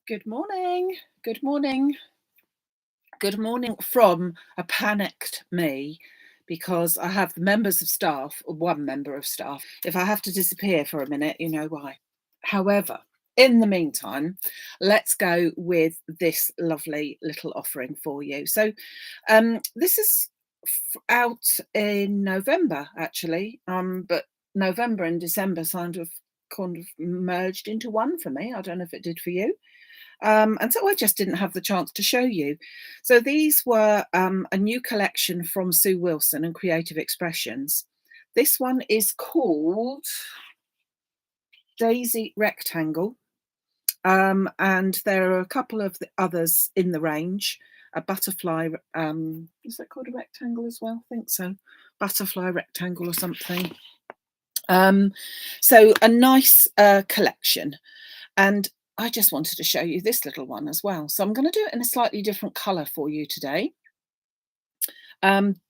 Good morning. Good morning. Good morning from a panicked me because I have the members of staff, or one member of staff. If I have to disappear for a minute, you know why. However, in the meantime, let's go with this lovely little offering for you. So, this is out in November actually, but November and December kind of merged into one for me. I don't know if it did for you. And so I just didn't have the chance to show you. So these were a new collection from Sue Wilson and Creative Expressions. This one is called Daisy Rectangle, and there are a couple of the others in the range. A butterfly, is that called a rectangle as well? I think so. Butterfly rectangle or something. So a nice collection. And I just wanted to show you this little one as well. So I'm going to do it in a slightly different colour for you today.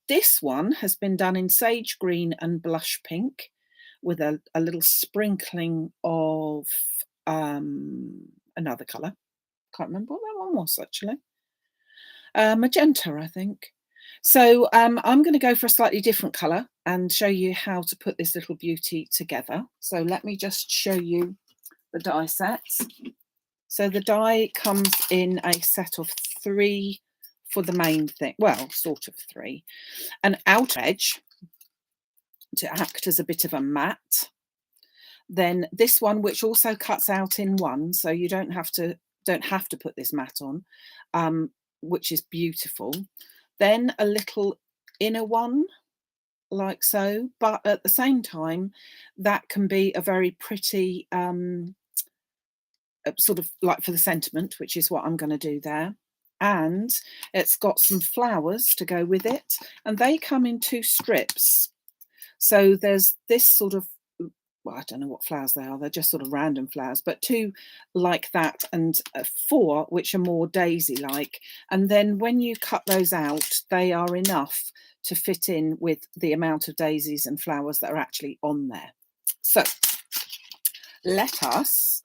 This one has been done in sage green and blush pink with a little sprinkling of another colour. Can't remember what that one was actually. Magenta, I think. So I'm going to go for a slightly different colour and show you how to put this little beauty together. So let me just show you the die sets. So the die comes in a set of 3 for the main thing, well, sort of 3. An outer edge to act as a bit of a mat. Then this one, which also cuts out in one, so you don't have to put this mat on, which is beautiful. Then a little inner one, like so, but at the same time, that can be a very pretty sort of like for the sentiment, which is what I'm going to do there. And it's got some flowers to go with it, and they come in 2 strips. So there's this sort of, well, I don't know what flowers they are, they're just sort of random flowers, but 2 like that, and 4 which are more daisy like. And then when you cut those out, they are enough to fit in with the amount of daisies and flowers that are actually on there. So let us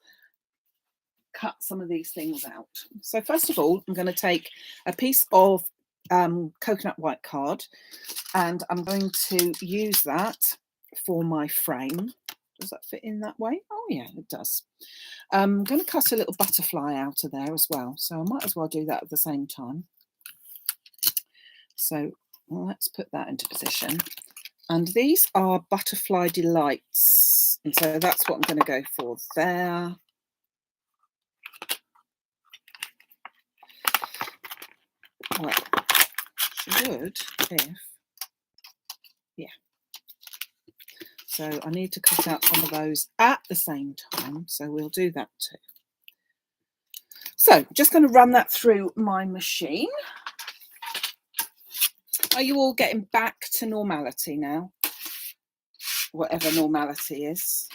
cut some of these things out. So first of all, I'm going to take a piece of coconut white card, and I'm going to use that for my frame. Does that fit in that way? Oh yeah, it does. I'm going to cut a little butterfly out of there as well, so I might as well do that at the same time. So let's put that into position. And these are Butterfly Delights, and so that's what I'm going to go for there. Well, should if, yeah. So I need to cut out some of those at the same time, so we'll do that too. So just going to run that through my machine. Are you all getting back to normality now? Whatever normality is.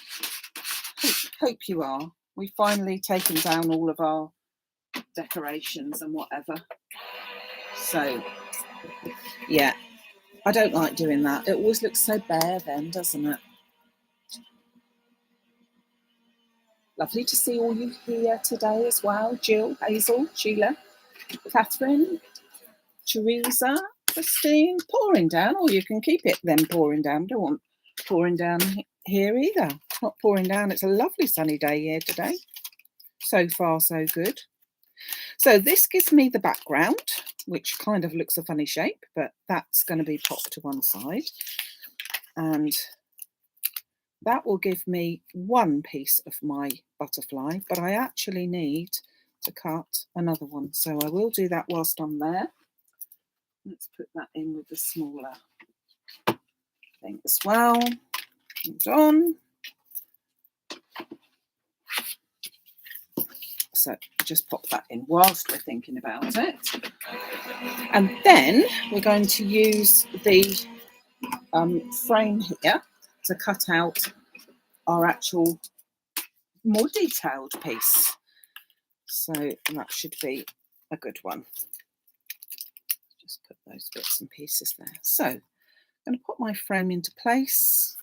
Hope you are. We've finally taken down all of our decorations and whatever. So, yeah, I don't like doing that. It always looks so bare then, doesn't it? Lovely to see all you here today as well. Jill, Hazel, Sheila, Catherine, Teresa, Christine, pouring down. Or you can keep it then pouring down. Don't want pouring down here either. It's not pouring down. It's a lovely sunny day here today. So far, so good. So this gives me the background, which kind of looks a funny shape, but that's going to be popped to one side. And that will give me one piece of my butterfly, but I actually need to cut another one. So I will do that whilst I'm there. Let's put that in with the smaller thing as well. Hold on. So just pop that in whilst we're thinking about it. And then we're going to use the frame here to cut out our actual more detailed piece. So that should be a good one. Just put those bits and pieces there. So I'm going to put my frame into place.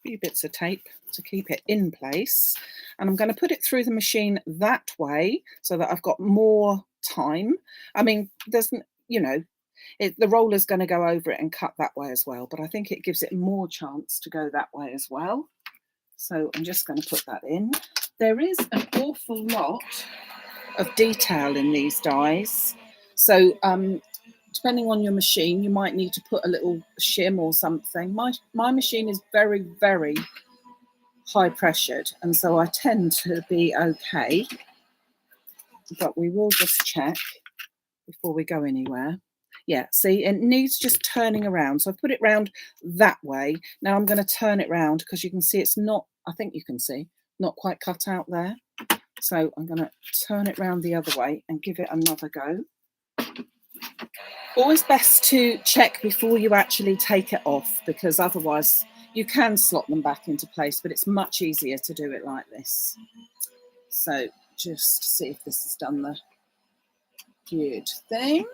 few bits of tape to keep it in place, and I'm going to put it through the machine that way so that I've got more time. I mean, there's, you know, the roller's going to go over it and cut that way as well, but I think it gives it more chance to go that way as well. So I'm just going to put that in. There is an awful lot of detail in these dies, so depending on your machine, you might need to put a little shim or something. My machine is very, very high pressured, and so I tend to be okay, but we will just check before we go anywhere. Yeah, see, it needs just turning around. So I've put it round that way. Now I'm going to turn it round because you can see it's not, I think you can see, not quite cut out there. So I'm going to turn it round the other way and give it another go. Always best to check before you actually take it off, because otherwise you can slot them back into place, but it's much easier to do it like this. So just see if this has done the good thing.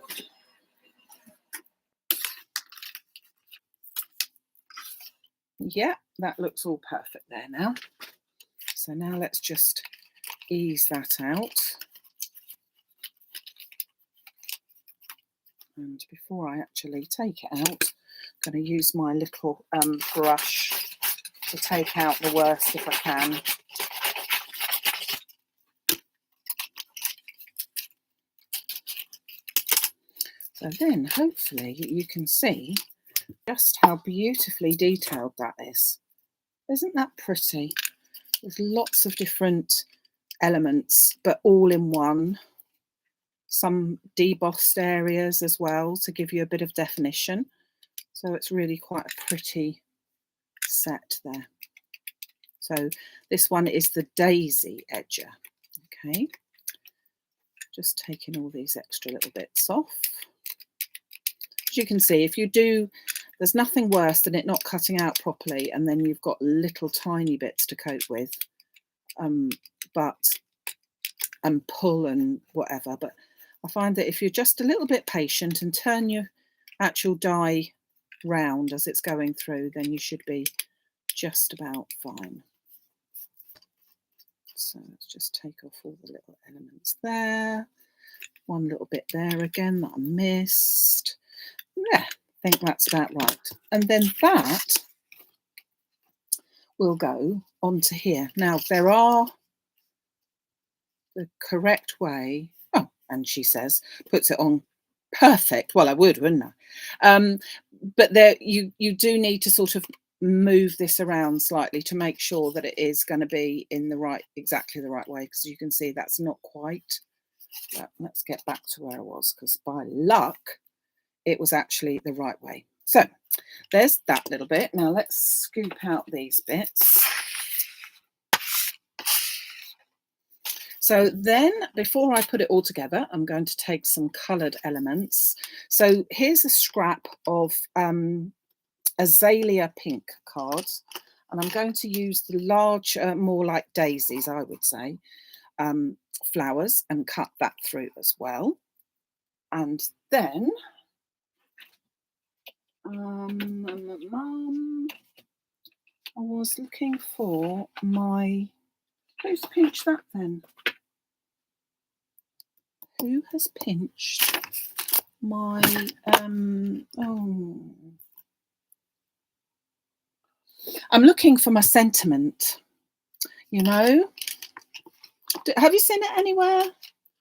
Yeah, that looks all perfect there now. So now let's just ease that out. And before I actually take it out, I'm going to use my little brush to take out the worst if I can. So then hopefully you can see just how beautifully detailed that is. Isn't that pretty? There's lots of different elements, but all in one. Some debossed areas as well to give you a bit of definition. So it's really quite a pretty set there. So this one is the Daisy Edger. Okay, just taking all these extra little bits off. As you can see, if you do, there's nothing worse than it not cutting out properly and then you've got little tiny bits to cope with, and pull and whatever. But I find that if you're just a little bit patient and turn your actual die round as it's going through, then you should be just about fine. So let's just take off all the little elements there. One little bit there again that I missed. Yeah, I think that's about right. And then that will go onto here. Now there are the correct way. Oh, and she says, puts it on perfect. Well, I would, wouldn't I? But there, you do need to sort of move this around slightly to make sure that it is going to be in the right, exactly the right way, because you can see that's not quite. But let's get back to where I was, because by luck it was actually the right way. So there's that little bit. Now let's scoop out these bits. So then before I put it all together, I'm going to take some coloured elements. So here's a scrap of azalea pink cards, and I'm going to use the large, more like daisies, I would say, flowers, and cut that through as well. And then I was looking for my, who's pinched that then? Who has pinched my, oh, I'm looking for my sentiment, you know. Have you seen it anywhere?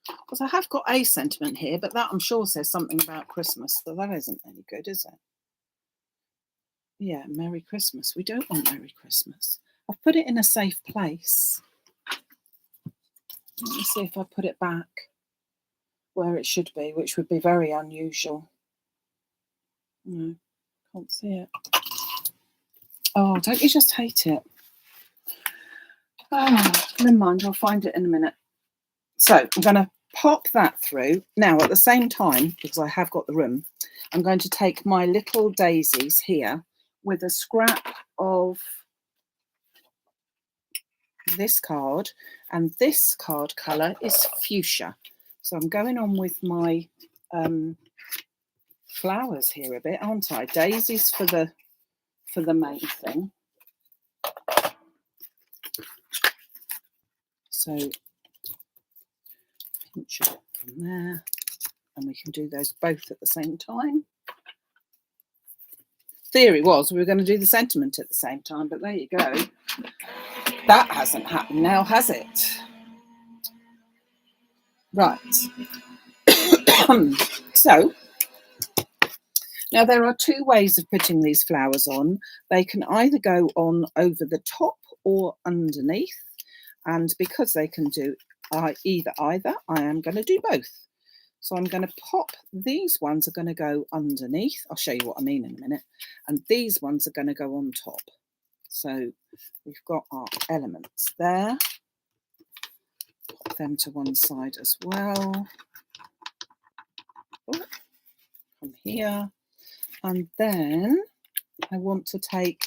Because I have got a sentiment here, but that I'm sure says something about Christmas, so that isn't any good, is it? Yeah, Merry Christmas. We don't want Merry Christmas. I've put it in a safe place. Let me see if I put it back where it should be, which would be very unusual. No, can't see it. Oh, don't you just hate it? Oh, never mind, I'll find it in a minute. So I'm going to pop that through. Now, at the same time, because I have got the room, I'm going to take my little daisies here with a scrap of this card, and this card colour is fuchsia. So I'm going on with my flowers here a bit, aren't I? Daisies for the main thing. So pinch it from there, and we can do those both at the same time. Theory was we were going to do the sentiment at the same time, but there you go. That hasn't happened now, has it? Right. So now there are two ways of putting these flowers on. They can either go on over the top or underneath, and because they can do either, I am going to do both. So I'm going to pop, these ones are going to go underneath. I'll show you what I mean in a minute. And these ones are going to go on top. So we've got our elements there. Pop them to one side as well. Oh, come here. And then I want to take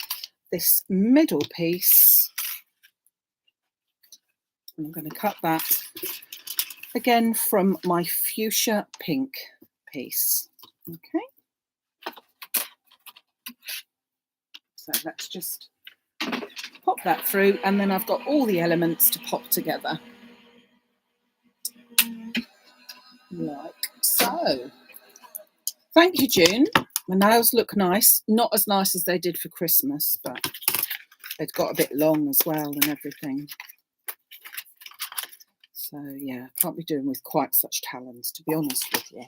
this middle piece, and I'm going to cut that again from my fuchsia pink piece. Okay. So let's just pop that through, and then I've got all the elements to pop together. Like so. Thank you, June. My nails look nice. Not as nice as they did for Christmas, but they'd got a bit long as well and everything. So yeah, can't be doing with quite such talons, to be honest with you.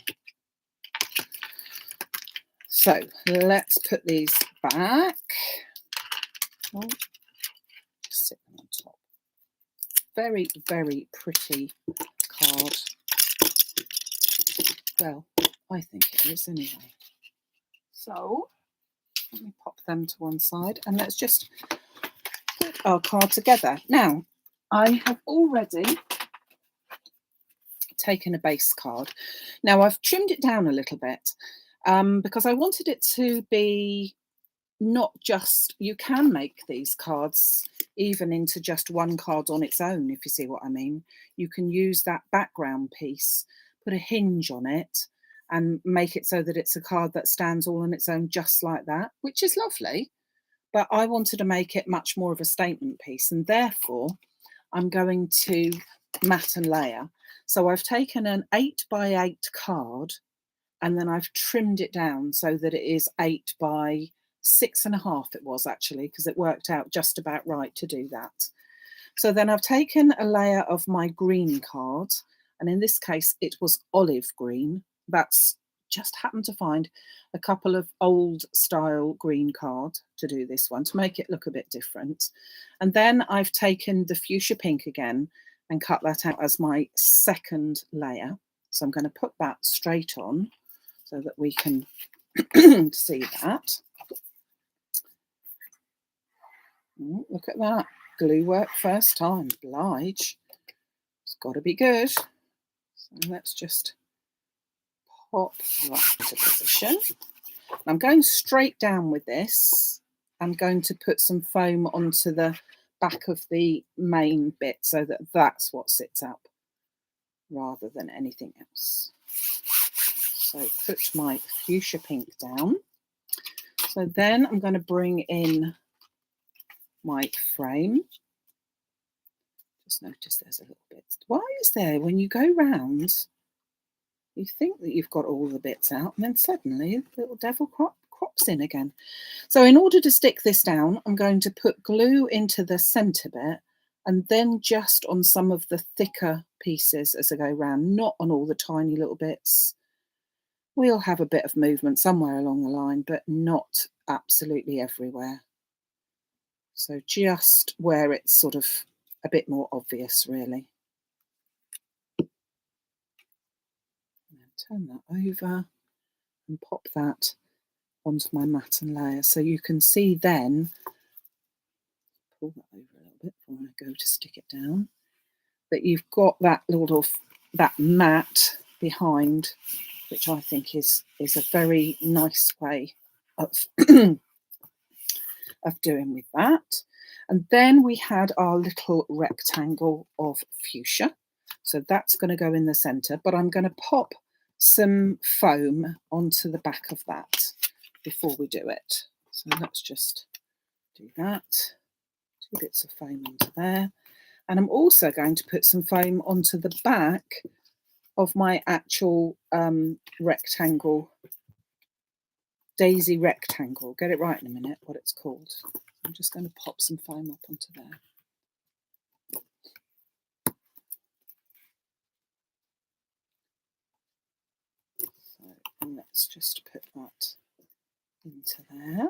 So let's put these back. Oh, just sit them on top. Very, very pretty card. Well, I think it is anyway. So let me pop them to one side, and let's just put our card together. Now, I have already taken a base card. Now, I've trimmed it down a little bit because I wanted it to be not just, you can make these cards even into just one card on its own, if you see what I mean. You can use that background piece, put a hinge on it, and make it so that it's a card that stands all on its own just like that, which is lovely. But I wanted to make it much more of a statement piece, and therefore I'm going to mat and layer. So I've taken an 8x8 card, and then I've trimmed it down so that it is 8 by 6.5 it was actually, because it worked out just about right to do that. So then I've taken a layer of my green card, and in this case it was olive green. That's just happened to find a couple of old style green card to do this one, to make it look a bit different. And then I've taken the fuchsia pink again and cut that out as my second layer. So I'm going to put that straight on so that we can see that. Look at that. Glue work first time. Blige. It's got to be good. So let's just pop that into position. I'm going straight down with this. I'm going to put some foam onto the back of the main bit so that that's what sits up rather than anything else. So put my fuchsia pink down. So then I'm going to bring in my frame. Just notice there's a little bit. Why is there, when you go round, you think that you've got all the bits out, and then suddenly the little devil crops in again. So in order to stick this down, I'm going to put glue into the centre bit, and then just on some of the thicker pieces as I go round, not on all the tiny little bits. We'll have a bit of movement somewhere along the line, but not absolutely everywhere. So just where it's sort of a bit more obvious, really. Turn that over and pop that onto my mat and layer. So you can see then, pull that over a little bit before I go to stick it down, that you've got that little, that mat behind, which I think is a very nice way of, of doing with that. And then we had our little rectangle of fuchsia. So that's going to go in the centre, but I'm going to pop some foam onto the back of that before we do it. So let's just do that. 2 bits of foam onto there. And I'm also going to put some foam onto the back of my actual rectangle, daisy rectangle. Get it right in a minute, what it's called. I'm just going to pop some foam up onto there. So let's just put that into there.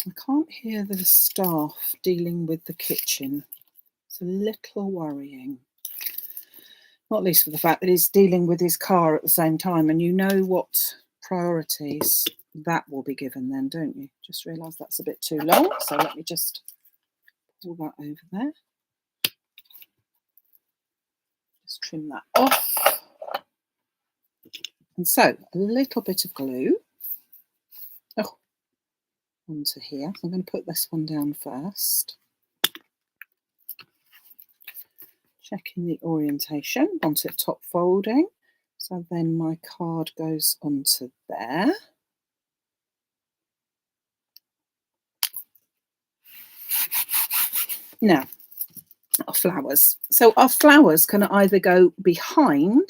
I can't hear the staff dealing with the kitchen. It's a little worrying. Not least for the fact that he's dealing with his car at the same time, and you know what priorities that will be given then, don't you? Just realised that's a bit too long, so let me just pull that over there. Just trim that off. And so a little bit of glue onto here. I'm going to put this one down first. Checking the orientation, want it top folding. So then my card goes onto there. Now, our flowers. So our flowers can either go behind.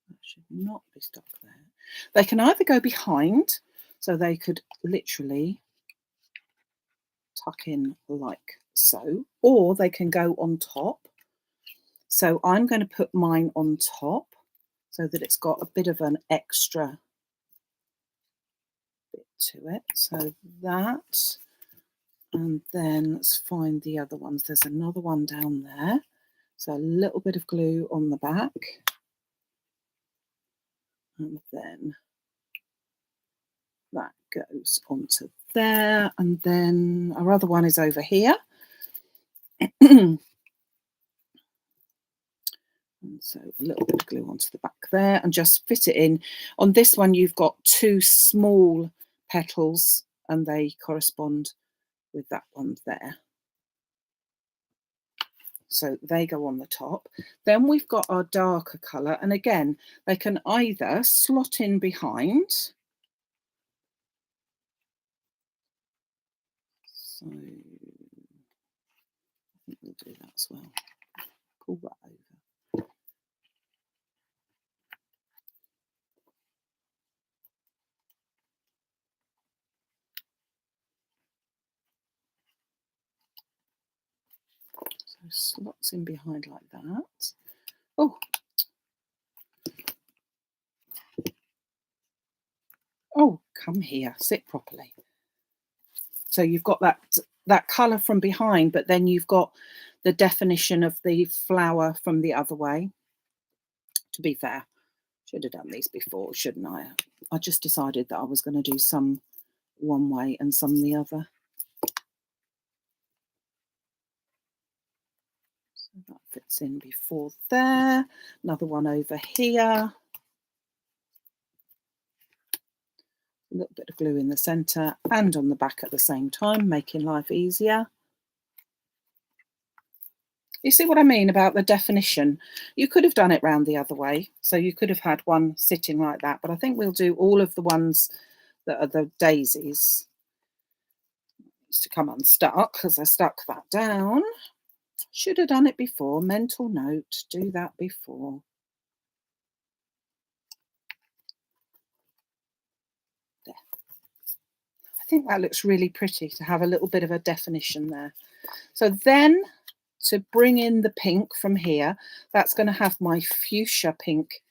That should not be stuck there. They can either go behind, so they could literally tuck in like so, or they can go on top. So I'm going to put mine on top so that it's got a bit of an extra bit to it. So that, and then let's find the other ones. There's another one down there. So a little bit of glue on the back. And then that goes onto there. And then our other one is over here. And so a little bit of glue onto the back there and just fit it in. On this one, you've got two small petals and they correspond with that one there. So they go on the top. Then we've got our darker colour. And again, they can either slot in behind. So I think we'll do that as well. Pull that over. So slots in behind like that. Oh, come here, sit properly. So you've got that colour from behind, but then you've got the definition of the flower from the other way. To be fair, should have done these before, shouldn't I? I just decided that I was going to do some one way and some the other. So that fits in before there. Another one over here. A little bit of glue in the centre and on the back at the same time, making life easier. You see what I mean about the definition? You could have done it round the other way. So you could have had one sitting like that, but I think we'll do all of the ones that are the daisies. Needs to come unstuck because I stuck that down. Should have done it before. Mental note, do that before. There. I think that looks really pretty to have a little bit of a definition there. So then to bring in the pink from here, that's going to have my fuchsia pink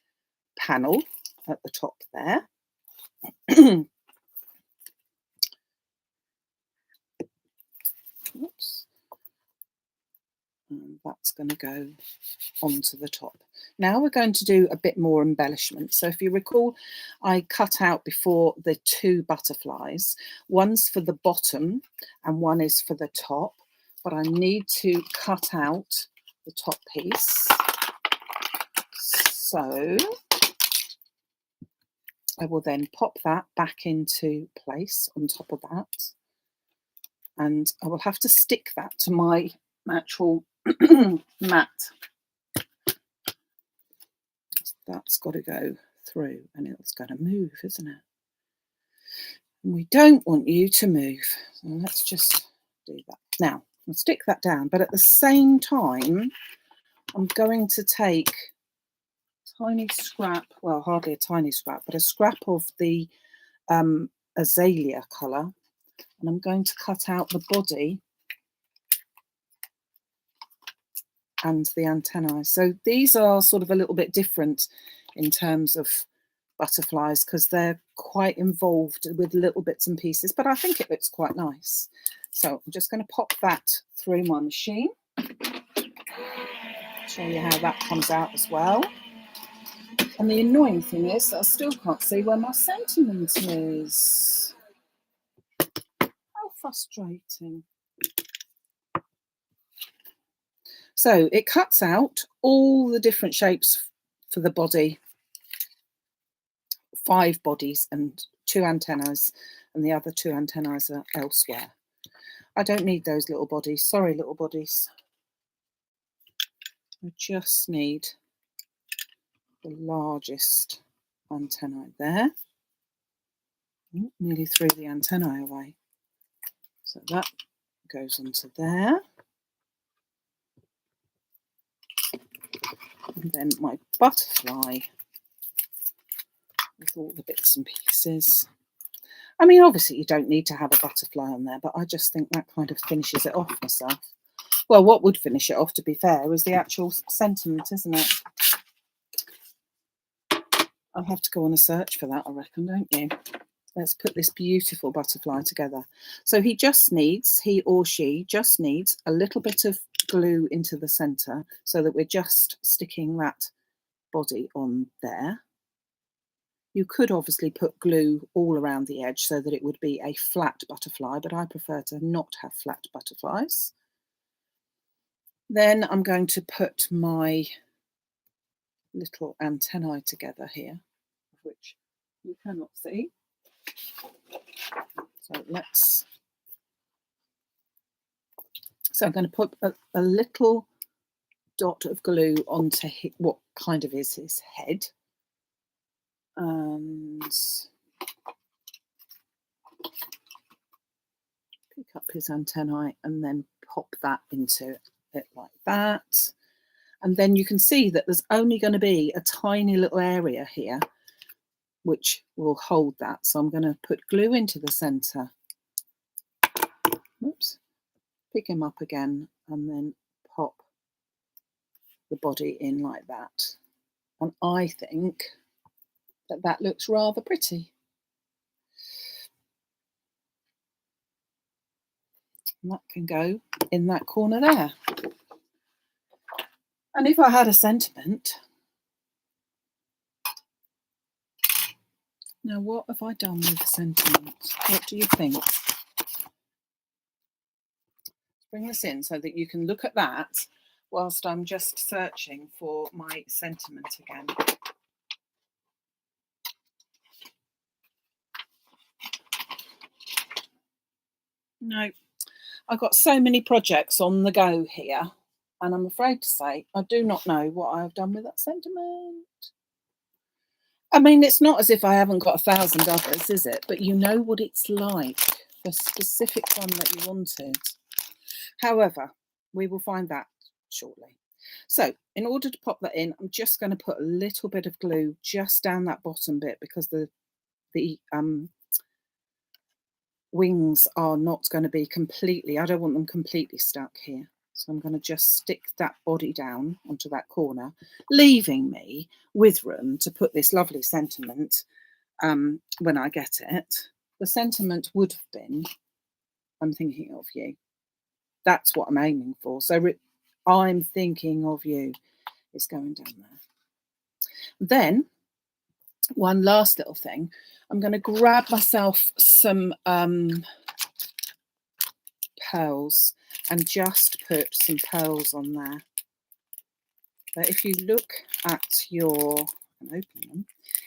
panel at the top there. Oops. And that's going to go onto the top. Now we're going to do a bit more embellishment. So if you recall, I cut out before the two butterflies. One's for the bottom and one is for the top. But I need to cut out the top piece. So I will then pop that back into place on top of that. And I will have to stick that to my actual mat. That's got to go through and it's going to move, isn't it? And we don't want you to move. So let's just do that. Now, I'll stick that down, but at the same time, I'm going to take a tiny scrap, well, hardly a tiny scrap, but a scrap of the azalea colour, and I'm going to cut out the body and the antennae. So these are sort of a little bit different in terms of butterflies because they're quite involved with little bits and pieces, but I think it looks quite nice. So I'm just going to pop that through my machine. Show you how that comes out as well. And the annoying thing is that I still can't see where my sentiment is. How frustrating. So it cuts out all the different shapes for the body, 5 bodies and 2 antennae, and the other 2 antennae are elsewhere. I don't need those little bodies. Sorry, little bodies. I just need the largest antennae there. Nearly threw the antennae away. So that goes onto there. And then my butterfly with all the bits and pieces. I mean, obviously you don't need to have a butterfly on there, but I just think that kind of finishes it off myself. Well, what would finish it off, to be fair, is the actual sentiment, isn't it? I'll have to go on a search for that, I reckon, don't you? Let's put this beautiful butterfly together. So he or she just needs a little bit of glue into the centre so that we're just sticking that body on there. You could obviously put glue all around the edge so that it would be a flat butterfly, but I prefer to not have flat butterflies. Then I'm going to put my little antennae together here, which you cannot see. So I'm going to put a little dot of glue onto what kind of is his head. And pick up his antennae and then pop that into it like that. And then you can see that there's only going to be a tiny little area here which will hold that. So I'm going to put glue into the centre. Oops. Pick him up again and then pop the body in like that. And I think that that looks rather pretty. And that can go in that corner there. And if I had a sentiment, now what have I done with the sentiment? What do you think? Bring this in so that you can look at that whilst I'm just searching for my sentiment again. No, I've got so many projects on the go here, and I'm afraid to say I do not know what I have done with that sentiment. I mean, it's not as if I haven't got 1,000 others, is it? But you know what it's like, the specific one that you wanted. However, we will find that shortly. So in order to pop that in, I'm just going to put a little bit of glue just down that bottom bit because the wings are not going to be completely, I don't want them completely stuck here. So I'm going to just stick that body down onto that corner, leaving me with room to put this lovely sentiment when I get it. The sentiment would have been, I'm thinking of you. That's what I'm aiming for. So I'm thinking of you is going down there. Then one last little thing. I'm going to grab myself some pearls and just put some pearls on there. But if you look at your,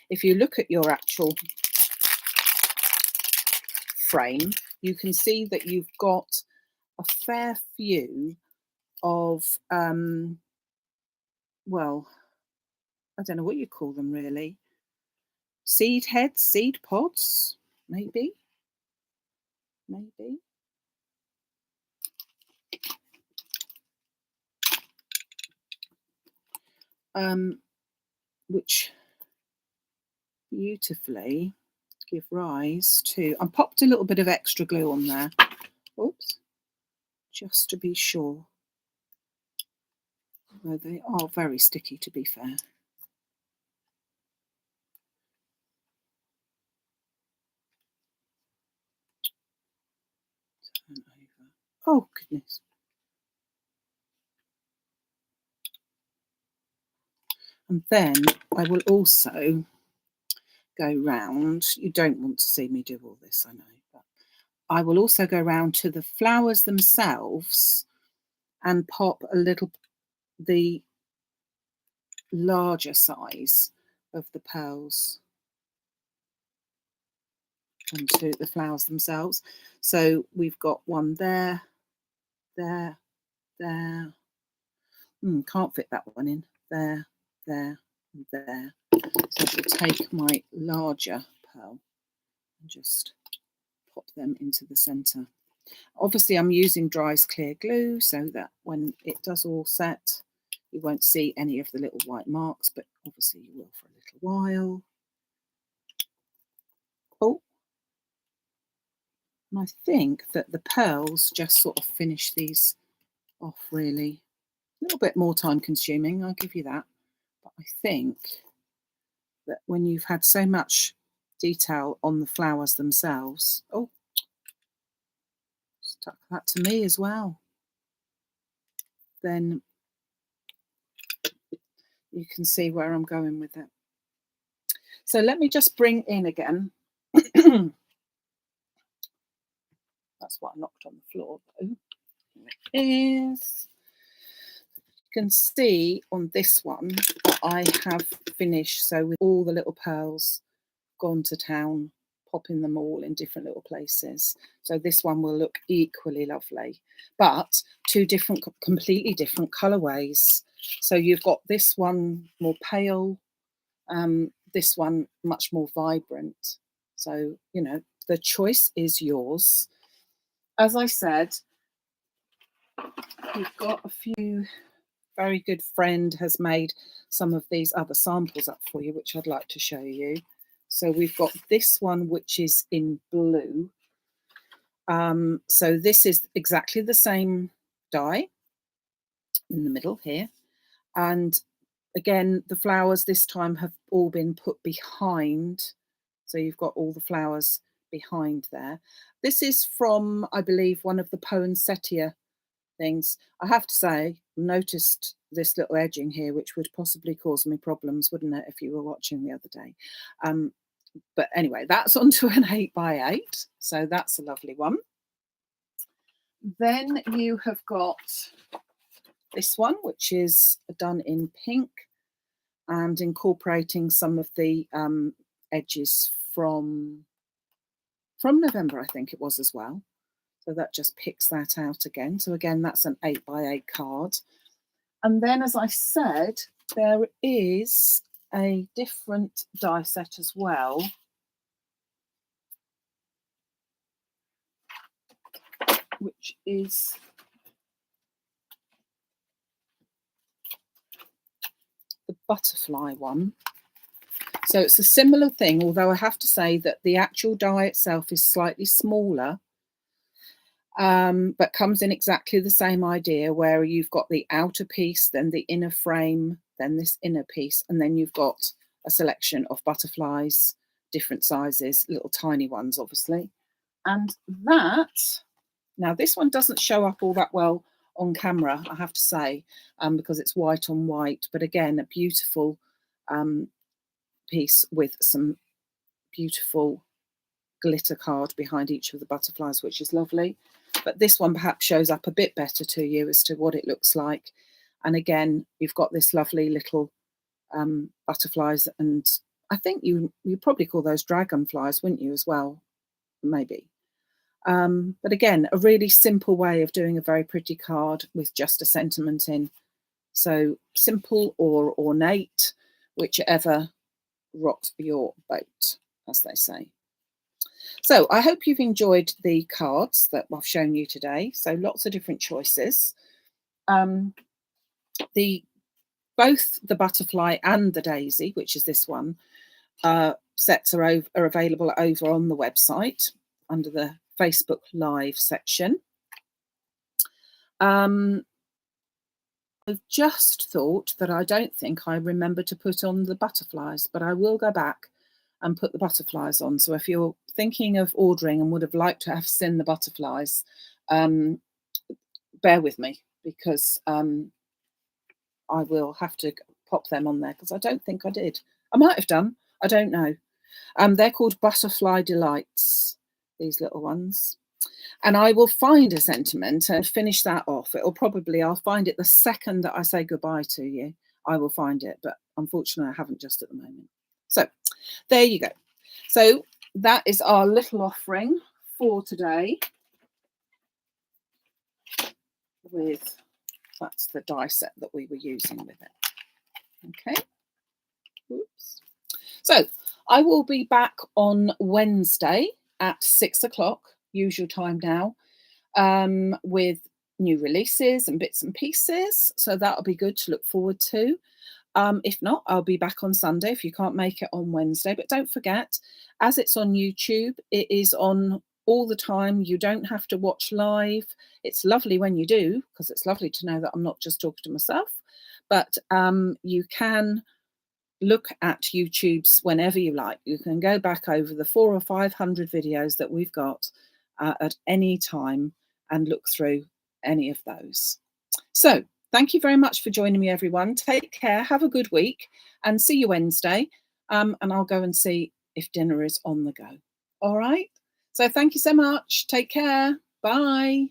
if you look at your actual frame, you can see that you've got a fair few of, well, I don't know what you call them really. Seed heads, seed pods, maybe. maybe. Which beautifully give rise to, I popped a little bit of extra glue on there, oops, just to be sure. Though they are very sticky, to be fair. Turn over. Oh goodness. And then I will also go round, you don't want to see me do all this, I know, but I will also go round to the flowers themselves and pop a little, the larger size of the pearls onto the flowers themselves. So we've got one there, there, there. Can't fit that one in. There, there, and there. So I will take my larger pearl and just pop them into the centre. Obviously I'm using Dry's Clear Glue so that when it does all set, you won't see any of the little white marks, but obviously you will for a little while. Oh, and I think that the pearls just sort of finish these off really. A little bit more time consuming, I'll give you that. But I think that when you've had so much detail on the flowers themselves, oh, stuck that to me as well, then you can see where I'm going with it. So let me just bring in again. That's what I knocked on the floor though. There it is. You can see on this one that I have finished, so with all the little pearls gone to town, popping them all in different little places. So this one will look equally lovely, but two different, completely different colorways. So you've got this one more pale, this one much more vibrant. So, you know, the choice is yours. As I said, we've got a few, very good friend has made some of these other samples up for you, which I'd like to show you. So we've got this one, which is in blue. So this is exactly the same die in the middle here. And again, the flowers this time have all been put behind. So you've got all the flowers behind there. This is from, I believe, one of the poinsettia things. I have to say, noticed this little edging here, which would possibly cause me problems, wouldn't it, if you were watching the other day? But anyway, that's onto an 8x8. So that's a lovely one. Then you have got this one, which is done in pink and incorporating some of the edges from November, I think it was as well. So that just picks that out again. So again, that's an 8x8 card. And then, as I said, there is a different die set as well, which is the butterfly one. So it's a similar thing, although I have to say that the actual die itself is slightly smaller, but comes in exactly the same idea, where you've got the outer piece, then the inner frame, then this inner piece, and then you've got a selection of butterflies, different sizes, little tiny ones, obviously. And that, now this one doesn't show up all that well on camera, I have to say, because it's white on white, but again, a beautiful piece with some beautiful glitter card behind each of the butterflies, which is lovely. But this one perhaps shows up a bit better to you as to what it looks like. And again, you've got this lovely little butterflies, and I think you probably call those dragonflies, wouldn't you, as well? Maybe. But again, a really simple way of doing a very pretty card with just a sentiment in. So simple or ornate, whichever rocks your boat, as they say. So I hope you've enjoyed the cards that I've shown you today. So lots of different choices. Both the butterfly and the daisy, which is this one, sets are available over on the website under the Facebook Live section. I've just thought that I don't think I remember to put on the butterflies, but I will go back and put the butterflies on. So if you're thinking of ordering and would have liked to have seen the butterflies, bear with me, because I will have to pop them on there, because I don't think I did. I might have done. I don't know. They're called Butterfly Delights, these little ones. And I will find a sentiment and finish that off. I'll find it the second that I say goodbye to you. I will find it, but unfortunately I haven't just at the moment. So there you go. So that is our little offering for today. That's the die set that we were using with it. Okay. Oops. So I will be back on Wednesday at 6 o'clock, usual time now, with new releases and bits and pieces. So that'll be good to look forward to. If not, I'll be back on Sunday if you can't make it on Wednesday. But don't forget, as it's on YouTube, it is on all the time. You don't have to watch live. It's lovely when you do, because it's lovely to know that I'm not just talking to myself. But you can look at YouTube's whenever you like. You can go back over the 400 or 500 videos that we've got at any time and look through any of those. So thank you very much for joining me, everyone. Take care, have a good week, and see you Wednesday. And I'll go and see if dinner is on the go. All right. So thank you so much. Take care. Bye.